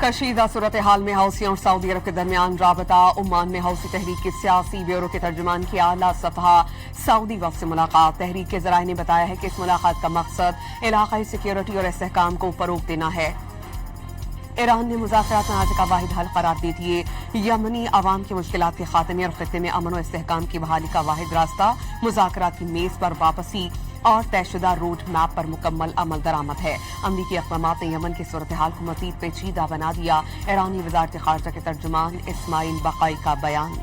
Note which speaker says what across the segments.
Speaker 1: कशीदा सूरत हाल में हौसियों और सऊदी अरब के दरमियान राबता। ओमान में हौसी तहरीक के सियासी ब्यूरो के तर्जुमान की आला सतह सऊदी वफ्द से मुलाकात। तहरीक के ज़राए ने बताया है कि इस मुलाकात का मकसद इलाकाई सिक्योरिटी और इस्तेहकाम को फरोग देना है। ईरान ने मुज़ाकरात तनाज़े का वाहिद हल करार दे दिए। यमनी अवाम की मुश्किलात के खात्मे और खित्ते में अमन और इस्तेहकाम की बहाली का वाहिद रास्ता मुज़ाकरात की मेज़ पर वापसी और तयशुदा रोड मैप पर मुकम्मल अमल दरामद है। अमरीकी अक़दामात ने यमन की सूरत हाल को मज़ीद पेचीदा बना दिया। ईरानी वज़ारत ख़ारजा के तर्जुमान इस्माइल बक़ाई का बयान।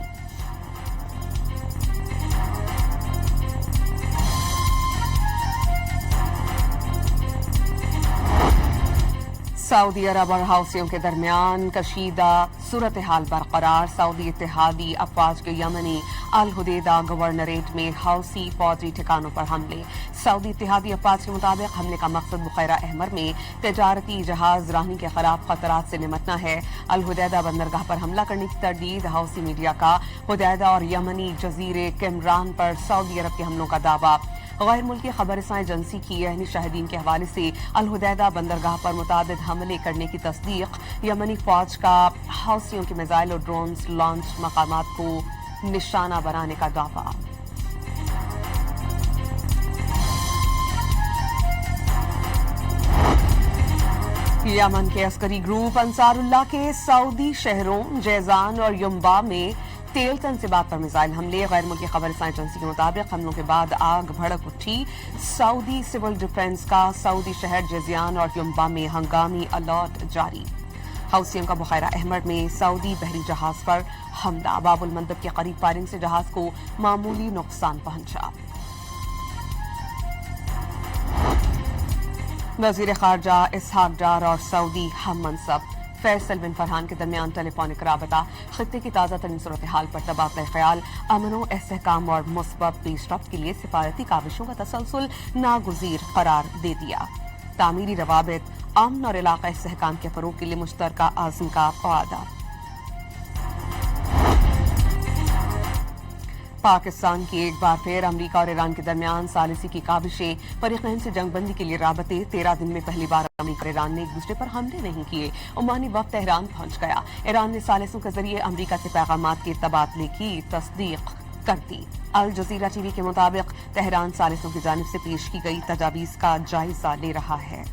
Speaker 1: सऊदी अरब और हौसियों के दरमियान कशीदा सूरत हाल बरकरार। सऊदी इत्तेहादी अफवाज के यमनी अल हुदैदा गवर्नरेट में हौसी फौजी ठिकानों पर हमले। सऊदी इत्तेहादी अफवाज के मुताबिक हमले का मकसद बुखैरा अहमर में तजारती जहाज रानी के खिलाफ खतरात से निमटना है। अल हुदैदा बंदरगाह पर हमला करने की तरदीद हौसी मीडिया का। हुदैदा और यमनी जजीरे किमरान पर सऊदी अरब के हमलों का दावा। गैर मुल्की खबरसां एजेंसी की अहनी शाहिदीन के हवाले से अल हुदैदा बंदरगाह पर मुतादिद हमले करने की तस्दीक। यमनी फौज का हौसियों के मिसाइल और ड्रोन्स लॉन्च मकामात को निशाना बनाने का दावा। यमन के अस्करी ग्रुप अंसारुल्लाह के सऊदी शहरों जैजान और युम्बा में तेल तनसीबात पर मिसाइल हमले। गैर मुल्की खबरसां एजेंसी के मुताबिक हमलों के बाद आग भड़क उठी। सऊदी सिविल डिफेंस का सऊदी शहर जैजान और युम्बा में हंगामी अलर्ट जारी। हौसियों का बुखैरा अहमर में सऊदी बहरी जहाज पर हमला। बाबुल मंदब के करीब फायरिंग से जहाज को मामूली नुकसान पहुंचा। वज़ीर ख़ारजा इसहाक डार और सऊदी हम मनसब फैसल बिन फरहान के दरमियान टेलीफोनिक राबता। खित्ते की ताज़ा तरीन सूरत हाल पर तबादला ख्याल, अमन व इस्तेहकाम और मुस्बत पेशरफ्त के लिए सिफारती काविशों का तसलसल नागुज़ीर करार दे दिया। तामीरी रवाबित, अमन और इलाक़ाई इस्तेहकाम के फ़रोग़ के लिए मुश्तरका आज़म का वादा। पाकिस्तान की एक बार फिर अमरीका और ईरान के दरमियान सालिसी की काविशें। फरीक़ैन से जंगबंदी के लिए राबते। 13 दिन में पहली बार अमरीका और ईरान ने एक दूसरे पर हमले नहीं किए। ओमानी वफ़द तेहरान पहुंच गया। ईरान ने सालिसों के जरिए अमरीका से पैगामात के तबादले की तस्दीक कर दी। अल जज़ीरा टीवी के मुताबिक तेहरान सालिसों की जानिब से पेश की गई तजावीज़ का जायजा ले रहा है।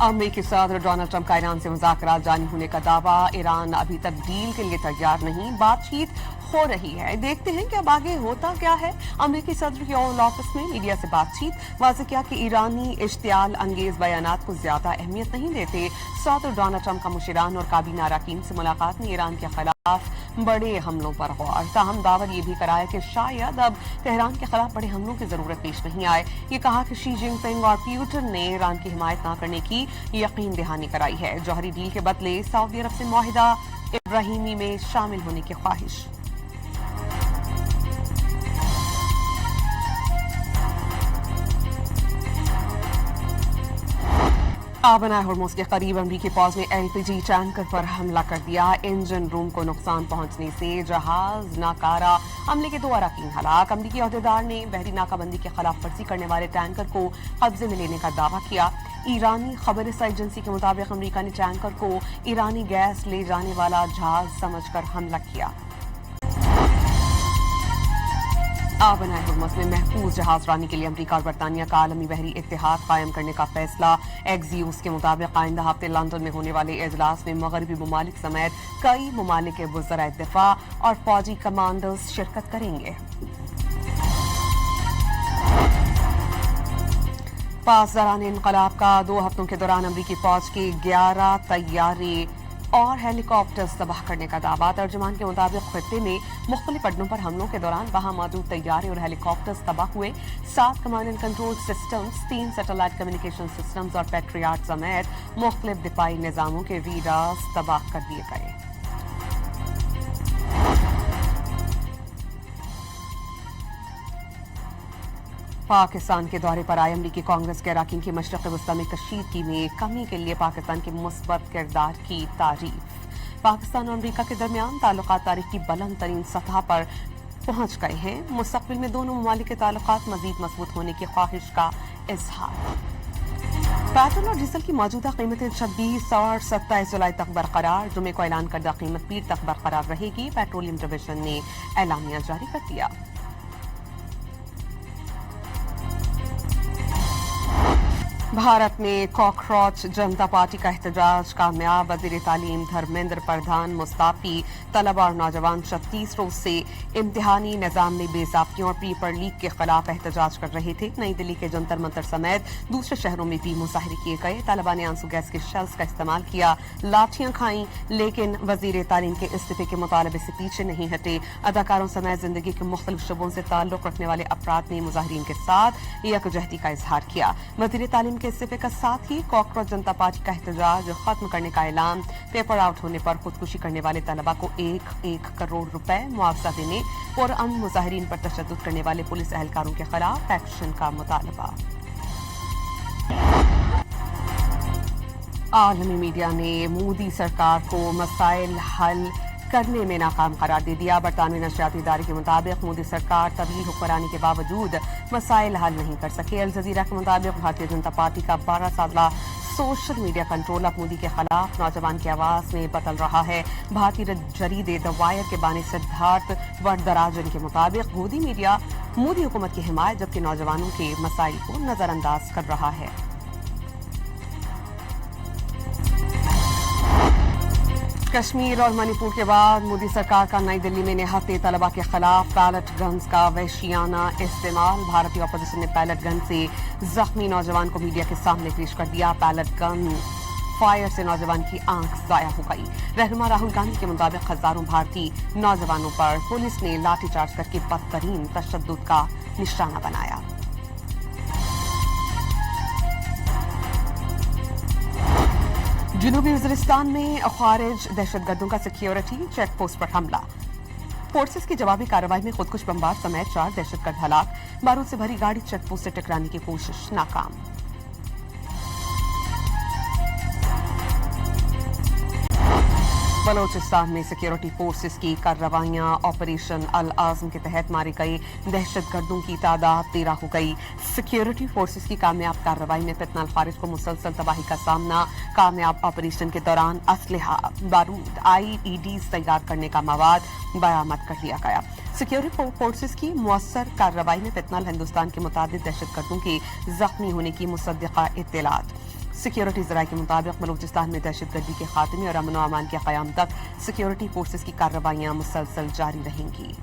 Speaker 1: अमेरिकी सदर डोनाल्ड ट्रंप का ईरान से मुज़ाकरात जारी होने का दावा। ईरान अभी तक डील के लिए तैयार नहीं, बातचीत हो रही है। देखते हैं कि अब आगे होता क्या है। अमेरिकी सदर के ओवल ऑफिस में मीडिया से बातचीत। वाज़ेह किया कि ईरानी इश्तियाल अंगेज बयानात को ज्यादा अहमियत नहीं देते। सदर डोनाल्ड ट्रंप का मुशीरान और काबीना अरकान से मुलाकात में ईरान के खिलाफ बड़े हमलों पर गौर। ताहम दावत ये भी कराया कि शायद अब तेहरान के खिलाफ बड़े हमलों की जरूरत पेश नहीं आए। ये कहा कि शी जिनपिंग और पुतिन ने ईरान की हिमायत न करने की यकीन दहानी कराई है। जौहरी डील के बदले सऊदी अरब से मुआहिदा इब्राहिमी में शामिल होने की ख्वाहिश। आबना हॉर्मोज़ के करीब अमरीकी फौज ने LPG टैंकर पर हमला कर दिया। इंजन रूम को नुकसान पहुंचने से जहाज नाकारा। हमले के 2 अरकान हलाक। अमरीकी अहदेदार ने बहरी नाकाबंदी की खिलाफ वर्जी करने वाले टैंकर को कब्जे में लेने का दावा किया। ईरानी खबरसां एजेंसी के मुताबिक अमरीका ने टैंकर को ईरानी गैस ले जाने वाला जहाज समझकर हमला किया। आबना हॉर्मोज़ में महफूज जहाज रानी के लिए अमरीका और बरतानिया का आलमी बहरी इत्तेहाद कायम करने का फैसला। एक्सियोस के मुताबिक आइंदा हफ्ते लंदन में होने वाले इजलास में मगरबी ममालिक समेत कई ममालिक के वज़राए दिफा और फौजी कमांडर्स शिरकत करेंगे। पासदारान इनकलाब का 2 हफ्तों के दौरान अमरीकी फौज के 11 तैयारे और हेलीकॉप्टर्स तबाह करने का दावा। तर्जुमान के मुताबिक खित्ते में मुख्तलिफ अड्डों पर हमलों के दौरान वहां मौजूद तैयारे और हेलीकॉप्टर्स तबाह हुए। 7 command and control systems, 3 satellite communication systems और पैट्रियाट समेत मुख्तलिफ दिफाई निजामों के रीडार्स तबाह कर दिए गए। पाकिस्तान के दौरे पर आए अमरीकी कांग्रेस के अरकान की मशरक़ वस्ता में कशीदगी में कमी के लिए पाकिस्तान के मुस्बत किरदार की तारीफ। पाकिस्तान और अमरीका के दरमियान ताल्लुकात तारीख की बुलंद तरीन सतह पर पहुंच गए हैं। मुस्तकबिल में दोनों ममालिक के ताल्लुकात मजीद मजबूत होने की ख्वाहिश का इजहार। पेट्रोल और डीजल की मौजूदा कीमतें 26 और 27 जुलाई तक बरकरार। जुमे को ऐलान करदा कीमत पीर तक बरकरार रहेगी। पेट्रोलियम डिवीजन ने एलानिया जारी कर दिया। भारत में कॉकरोच जनता पार्टी का एहतजाज कामयाब। वजीर तालीम धर्मेंद्र प्रधान मुस्ताफी तलबा और नौजवान 36 रोज से इम्तिहानी निजाम में बेजाब्तियों और पेपर लीक के खिलाफ एहतजाज कर रहे थे। नई दिल्ली के जंतर मंतर समेत दूसरे शहरों में भी मुजाहरे किए गए। तलबा ने आंसू गैस के शेल्स का इस्तेमाल किया, लाठियां खाईं, लेकिन वजीर तालीम के इस्तीफे के मुतालबे से पीछे नहीं हटे। अदाकारों समेत जिंदगी के मुख्तलिफ शुबों से ताल्लुक रखने वाले अफराद ने मुजाहिरीन के साथ यकजहती का इजहार किया। वजीर तालीम के इस्तीफे के साथ ही कॉकरोच जनता पार्टी का एहतजाज खत्म करने का ऐलान। पेपर आउट होने पर खुदकुशी करने वाले तलबा को 1 करोड़ रुपए मुआवजा देने और अन्य मुजाहिरीन पर तशद्दुद करने वाले पुलिस एहलकारों के खिलाफ एक्शन का मुतालबा। आलमी मीडिया ने मोदी सरकार को मसाइल हल करने में नाकाम करार दे दिया। बरतानवी नशरियाती इदारे के मुताबिक मोदी सरकार तवील हुक्मरानी के बावजूद मसाइल हल नहीं कर सके। अल जजीरा के मुताबिक भारतीय जनता पार्टी का 12 साला सोशल मीडिया कंट्रोल अब मोदी के खिलाफ नौजवान की आवाज में बदल रहा है। भारतीय जरीदे द वायर के बानी सिद्धार्थ वरदराजन के मुताबिक मोदी मीडिया मोदी हुकूमत की हिमायत जबकि नौजवानों के मसाइल को नजरअंदाज कर रहा है। कश्मीर और मणिपुर के बाद मोदी सरकार का नई दिल्ली में निहत्ते तलबा के खिलाफ पैलेट गन्स का वहशियाना इस्तेमाल। भारतीय अपोजिशन ने पैलेट गन से जख्मी नौजवान को मीडिया के सामने पेश कर दिया। पैलेट गन फायर से नौजवान की आंख जाया हो गई। रहनुमा राहुल गांधी के मुताबिक हजारों भारतीय नौजवानों पर पुलिस ने लाठीचार्ज करके बदतरीन तशद्दुद का निशाना बनाया। जनूबी वजीरिस्तान में खारिज दहशतगर्दों का सिक्योरिटी चेक पोस्ट पर हमला। फोर्सेस की जवाबी कार्रवाई में खुदकुश बमबार समेत 4 दहशतगर्द हलाक। बारूद से भरी गाड़ी चेक पोस्ट से टकराने की कोशिश नाकाम। बलोचिस्तान में सिक्योरिटी फोर्सेस की कार्रवाइयां। ऑपरेशन अल आज़म के तहत मारे गए दहशतगर्दों की तादाद 13 हो गई। सिक्योरिटी फोर्सेस की कामयाब कार्रवाई में फितना खारिज को मुसलसल तबाही का सामना। कामयाब ऑपरेशन के दौरान असलहा, बारूद, IEDs तैयार करने का मवाद बरामद कर लिया गया। सिक्योरिटी फोर्सेस की मुअस्सर कार्रवाई में फितना हिंदुस्तान के मुतादिद दहशतगर्दों के जख्मी होने की मुसद्दिका इत्तलात। सिक्योरिटी जराये के मुताबिक बलूचिस्तान में दहशतगर्दी के खात्मे और अमन व अमान के क़याम तक सिक्योरिटी फोर्सेस की कार्रवाइयां मुसलसल जारी रहेंगी।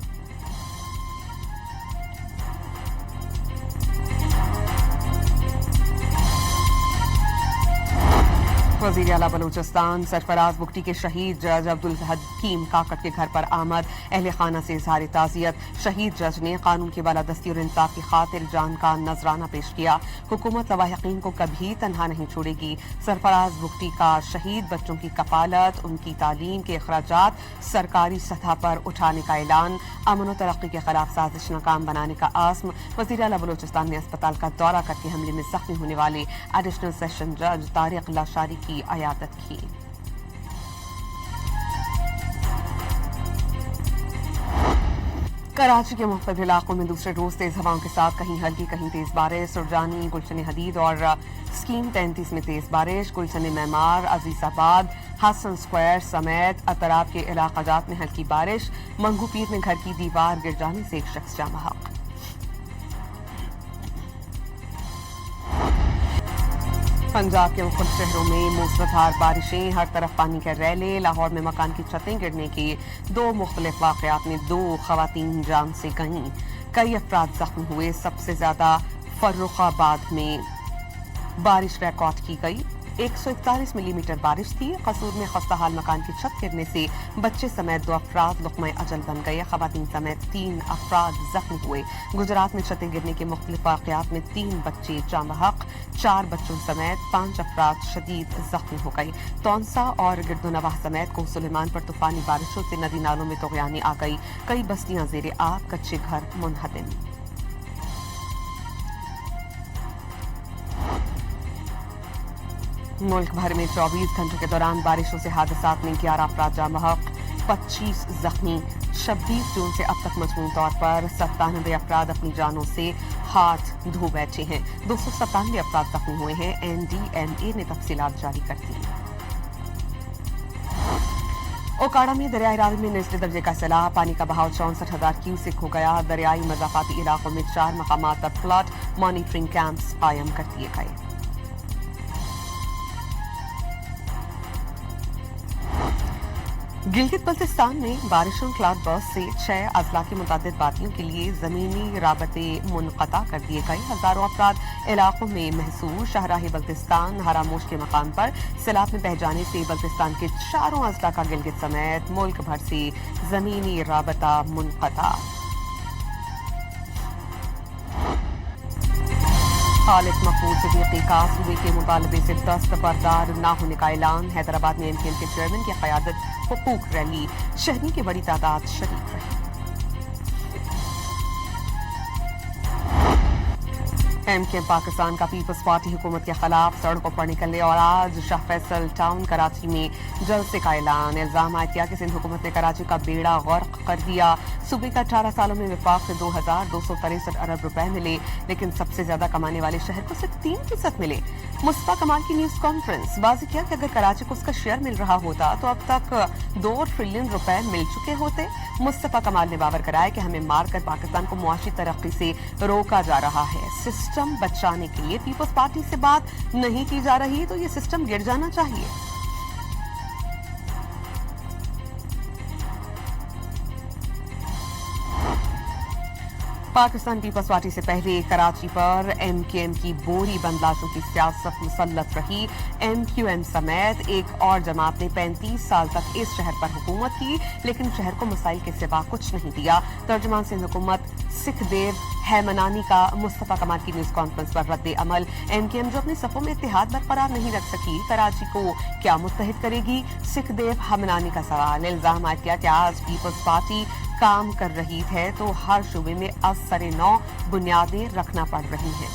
Speaker 1: वज़ीर आला बलूचिस्तान सरफराज बुगटी के शहीद जज अब्दुल हकीम काकट के घर पर आमद। अहले खाना से इजहार ताज़ियत। शहीद जज ने कानून की बालादस्ती और इंसाफ की खातिर जान का नजराना पेश किया। हुकूमत लवाहिकीन को कभी तनहा नहीं छोड़ेगी। सरफराज बुगटी का शहीद बच्चों की कफालत, उनकी तालीम के अखराजात सरकारी सतह पर उठाने का ऐलान। अमन व तरक्की के खिलाफ साजिश नाकाम बनाने का आज़म। वज़ीर आला बलूचिस्तान ने अस्पताल का दौरा करके हमले में जख्मी होने वाले एडिशनल सेशन जज तारिक लाशारी की अयादत की। कराची के मुख्तलिफ इलाकों में दूसरे रोज तेज हवाओं के साथ कहीं हल्की कहीं तेज बारिश। सुरजानी, गुलशन हदीद और स्कीम 33 में तेज बारिश। गुलशन मैमार, अजीजाबाद, हसन स्क्वायर समेत अतराब के इलाकाजात में हल्की बारिश। मंगू पीर में घर की दीवार गिर जाने से एक शख्स जाँ बहक। पंजाब के मुख्तलिफ शहरों में मूसलाधार बारिशें, हर तरफ पानी के रैले। लाहौर में मकान की छतें गिरने के 2 मुख्तलिफ वाक़यात में 2 खवातीन जान से गईं। कई अफराद जख्मी हुए। सबसे ज्यादा फर्रुखाबाद में बारिश रिकॉर्ड की गई। 141 मिलीमीटर बारिश थी। कसूर में खस्ताहाल मकान की छत गिरने से बच्चे समेत 2 अफराद लुक़्मा अजल बन गए। खवातीन समेत 3 अफराद जख्मी हुए। गुजरात में छतें गिरने के मुख्तलिफ वाक़यात में 3 बच्चे जाँ बहक, 4 बच्चों समेत 5 अफराद शदीद जख्मी हो गए। तौंसा और गिरदोनवाह समेत कोह सुलेमान पर तूफानी बारिशों से नदी नालों में तग़यानी आ गई। कई बस्तियां ज़ेरे आग, कच्चे घर मुनहदम। मुल्क भर में 24 घंटों के दौरान बारिशों से हादसात में 11 अफराद जाँ बहक, 25 जख्मी, 26 जून से अब तक मजमून तौर पर 97 अफराद अपनी जानों से हाथ धो बैठे हैं। 297 अफराद जख्मी हुए हैं। NDMA ने तफसीलात जारी कर दी। ओकाड़ा में दरियाई रावी में निचले दर्जे का सैलाब, पानी का बहाव 64,000 क्यूसेक हो गया। दरियाई मज़ाफ़ाती इलाकों में 4 मकामात पर फ्लड मॉनिटरिंग कैंप्स कायम कर दिए गए। गिलगित बल्तिस्तान में बारिशों क्लाउड बर्स्ट से 6 अजला की मुतअद्दिद वादियों के लिए ज़मीनी राबते मुनक़ता कर दिए गए। हज़ारों अफराद इलाकों में महसूस। शाहराह बल्तिस्तान हरामोश के मकाम पर सैलाब में बह जाने से बल्तिस्तान के चारों अजला का गिलगित समेत मुल्क भर से ज़मीनी राबता मुनक़ता। खालिद महफूज सिद्दीकी का सूबे के मुतालबे से दस्तबरदार न होने का ऐलान। हैदराबाद में MKM के चेयरमैन की क़यादत हुकूक रैली, शहरी की बड़ी तादाद शरीक रही। MKM पाकिस्तान का पीपल्स पार्टी हुकूमत के खिलाफ सड़कों पर निकले और आज शाह फैसल टाउन कराची में जलसे का ऐलान। इल्जाम आयद किया कि सिंध हुकूमत ने कराची का बेड़ा गर्क कर दिया। सूबे का 18 सालों में विफाक से 2,263 अरब रुपए मिले, लेकिन सबसे ज्यादा कमाने वाले शहर को सिर्फ 3% मिले। मुस्तफा कमाल की न्यूज कॉन्फ्रेंस वाज़ेह किया कि अगर कराची को उसका शेयर मिल रहा होता तो अब तक 2 ट्रिलियन रुपए मिल चुके होते। मुस्तफा कमाल ने बावर कराया कि हमें मारकर पाकिस्तान को मुआशी तरक्की से रोका जा रहा है। सिस्टम बचाने के लिए पीपल्स पार्टी से बात नहीं की जा रही तो ये सिस्टम गिर जाना चाहिए। पाकिस्तान पीपल्स पार्टी से पहले कराची पर MKM की बोरी बंद लाशों की सियासत मुसल्लत रही। MQM समेत एक और जमात ने 35 साल तक इस शहर पर हुकूमत की, लेकिन शहर को मसाइल के सिवा कुछ नहीं दिया। तर्जुमान सिंध हुकूमत सिखदेव हैमनानी का मुस्तफा कमाल की न्यूज कॉन्फ्रेंस पर रद्द अमल। MKM जो अपने सफों में इत्तेहाद बरकरार नहीं रख सकी, कराची को क्या मुत्तहिद करेगी? सिखदेव हैमनानी का सवाल। इल्जाम आयद किया कि आज पीपल्स पार्टी काम कर रही है तो हर शोबे में असरे नौ बुनियादें रखना पड़ रही हैं।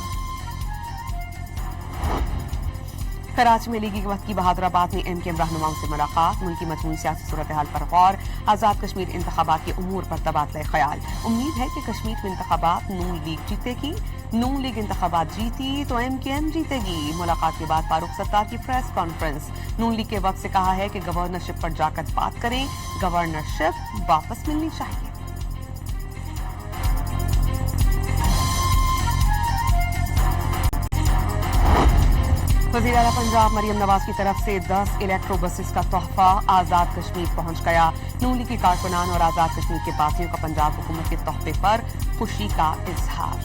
Speaker 1: कराची में लीगी वक्त की बहादुराबाद में MKM रहनुमाओं से मुलाकात। मुल्क की मजमूई सियासी सूरत हाल पर गौर। आज़ाद कश्मीर इंतखाबात के उमूर पर तबादला ख्याल। उम्मीद है कि कश्मीर में इंतखाबात नून लीग जीतेगी। नून लीग इंतखाबात जीती तो MKM जीतेगी। मुलाकात के बाद फारूक सत्तार की प्रेस कॉन्फ्रेंस। नून लीग के वक्त से कहा है कि गवर्नरशिप पर जाकर बात करें। गवर्नरशिप वापस मिलनी चाहिए। वज़ीर आला पंजाब मरियम नवाज की तरफ से 10 इलेक्ट्रो बसेस का तोहफा आज़ाद कश्मीर पहुंच गया। नून लीग के कारकुनान और आज़ाद कश्मीर के पार्टियों का पंजाब हुकूमत के तोहफे पर खुशी का इजहार।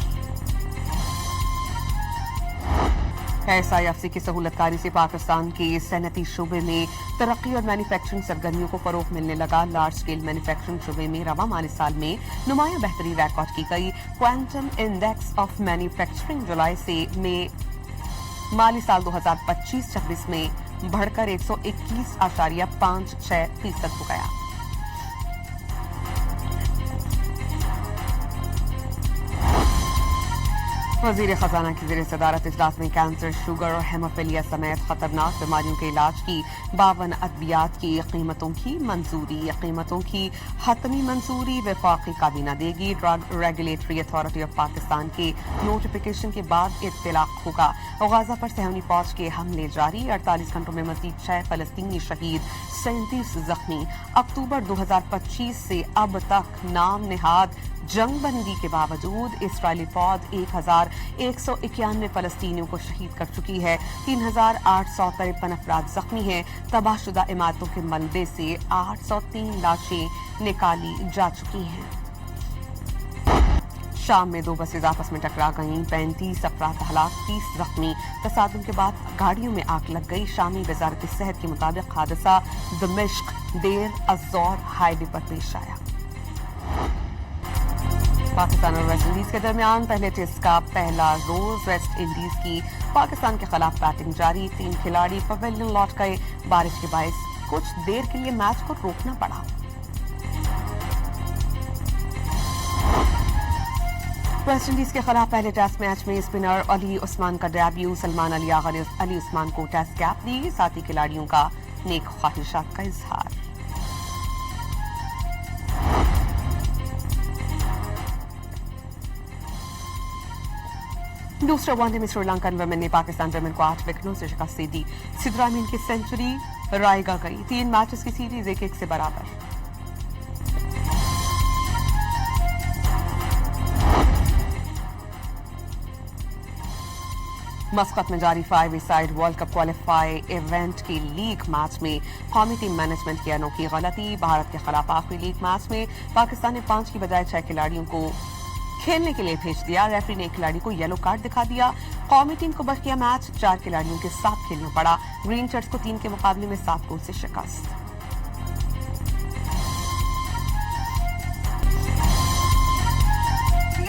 Speaker 1: SIFC की सहूलतकारी से पाकिस्तान के सनती शोबे में तरक्की और मैन्युफैक्चरिंग सरगर्मियों को फरोग मिलने लगा। लार्ज स्केल मैन्युफैक्चरिंग शोबे में रवा माली साल में नुमाया बेहतरी रिकॉर्ड की गई। क्वांटम इंडेक्स ऑफ मैन्युफैक्चरिंग जुलाई से में माली साल 2025-26 में बढ़कर 121.56% हो गया। वज़ीर खजाना की ज़ेर सदारत इजलास में कैंसर, शुगर और हेमोफिलिया समेत खतरनाक बीमारियों के इलाज की 52 अद्वियात की कीमतों की मंजूरी। कीमतों की हतमी मंजूरी वफाकी काबीना देगी। Drug regulatory authority of Pakistan के नोटिफिकेशन के बाद इत्तलाक होगा। गाजा पर सहनी फौज के हमले जारी। 48 घंटों में मजीद 6 फलस्तीनी शहीद, 37 जख्मी। अक्टूबर 2025 से अब तक नाम निहाद जंगबंदी के बावजूद इसराइली फौज 1,191 फलस्तीनियों को शहीद कर चुकी है। 3,853 अफराद जख्मी हैं। तबाहशुदा इमारतों के मलबे से 803 लाशें निकाली जा चुकी हैं। शाम में 2 बसें आपस में टकरा गईं। 35 अफराद हलाक, 30 जख्मी। तसादुम के बाद गाड़ियों में आग लग गई। शामी वजारत सेहत के मुताबिक हादसा दमिश्क देर अज़ौर हाईवे पर पेश आया। पाकिस्तान और वेस्ट इंडीज के दरमियान पहले टेस्ट का पहला रोज। वेस्ट इंडीज की पाकिस्तान के खिलाफ बैटिंग जारी। 3 खिलाड़ी पवेलियन लौट गए। बारिश के बायस कुछ देर के लिए मैच को रोकना पड़ा। वेस्ट इंडीज के खिलाफ पहले टेस्ट मैच में स्पिनर अली उस्मान का डेब्यू। सलमान अली आगा ने अली उस्मान को टेस्ट कैप दी। साथ ही खिलाड़ियों का नेक ख्वाहिशात का इजहार। दूसरे वनडे में श्रीलंकन वुमेन ने पाकिस्तान वुमेन को 8 विकेटों से शिकस्त दी। सिद्रा मीन की सेंचुरी रायगा गई। 3 मैचेस की सीरीज 1-1 से बराबर। मस्कत में जारी 5-a-साइड वर्ल्ड कप क्वालिफाई इवेंट के लीग मैच में कौमी टीम मैनेजमेंट की अनोखी गलती। भारत के खिलाफ आखिरी लीग मैच में पाकिस्तान ने 5 की बजाय 6 खिलाड़ियों को खेलने के लिए भेज दिया। रेफरी ने एक खिलाड़ी को येलो कार्ड दिखा दिया। कौमी टीम को बच गया मैच। 4 खिलाड़ियों के साथ खेलना पड़ा। ग्रीन शर्ट्स को 3 के मुकाबले में 7 गोल से शिकस्त।